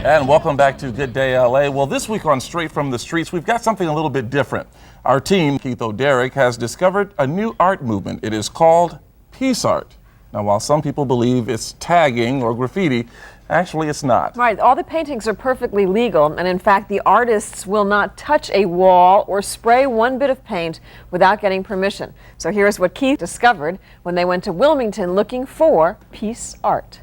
And welcome back to Good Day LA. Well, this week on Straight from the Streets, we've got something a little bit different. Our team, Keith O'Derrick, has discovered a new art movement. It is called peace art. Now, while some people believe it's tagging or graffiti, actually it's not. Right, all the paintings are perfectly legal, and in fact, the artists will not touch a wall or spray one bit of paint without getting permission. So here's what Keith discovered when they went to Wilmington looking for peace art.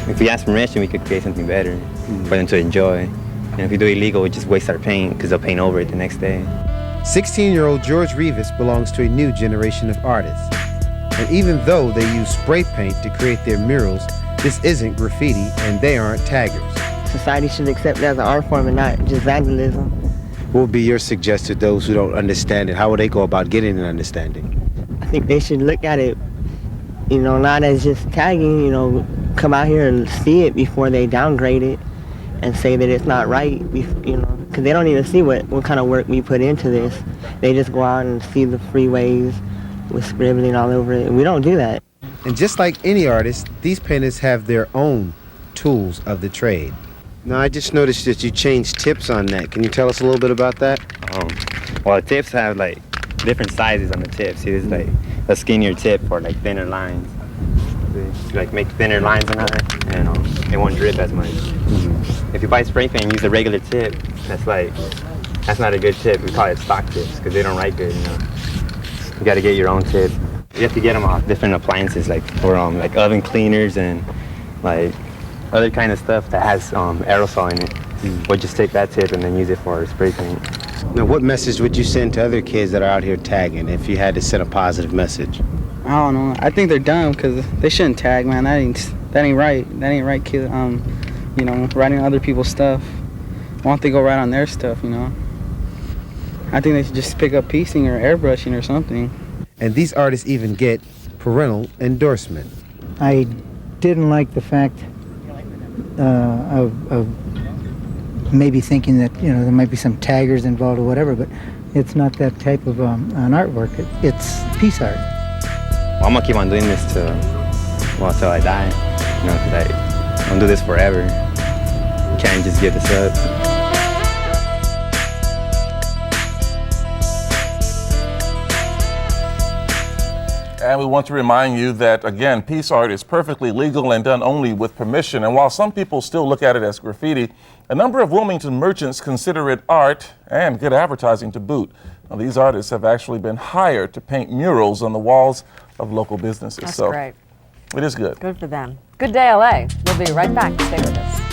If we ask permission, we could create something better for them to enjoy. And if we do illegal, we just waste our paint because they'll paint over it the next day. 16-year-old Jorge Rivas belongs to a new generation of artists. And even though they use spray paint to create their murals, this isn't graffiti and they aren't taggers. Society should accept it as an art form and not just vandalism. What would be your suggestion to those who don't understand it? How would they go about getting an understanding? I think they should look at it, not as just tagging, come out here and see it before they downgrade it and say that it's not right, because they don't even see what kind of work we put into this. They just go out and see the freeways with scribbling all over it, and we don't do that. And just like any artist, these painters have their own tools of the trade. Now, I just noticed that you changed tips on that. Can you tell us a little bit about that? Well, the tips have different sizes on the tips. See, there's a skinnier tip for thinner lines. Make thinner lines on it, and it won't drip as much. If you buy spray paint and use a regular tip, that's not a good tip. We call it stock tips because they don't write good. You got to get your own tip. You have to get them off different appliances, for oven cleaners and other kind of stuff that has aerosol in it. We'll just take that tip and then use it for spray paint. Now, what message would you send to other kids that are out here tagging if you had to send a positive message? I don't know. I think they're dumb because they shouldn't tag, man. That ain't right. That ain't right, kid. Writing on other people's stuff. Why don't they go write on their stuff, I think they should just pick up piecing or airbrushing or something. And these artists even get parental endorsement. I didn't like the fact of maybe thinking that, there might be some taggers involved or whatever, but it's not that type of an artwork. It's peace art. Well, I'm gonna keep on doing this till I die. Because I'm gonna do this forever. You can't just give this up. And we want to remind you that, again, peace art is perfectly legal and done only with permission. And while some people still look at it as graffiti, a number of Wilmington merchants consider it art and good advertising to boot. Now, these artists have actually been hired to paint murals on the walls of local businesses. That's great. It is good. Good for them. Good Day LA. We'll be right back. Stay with us.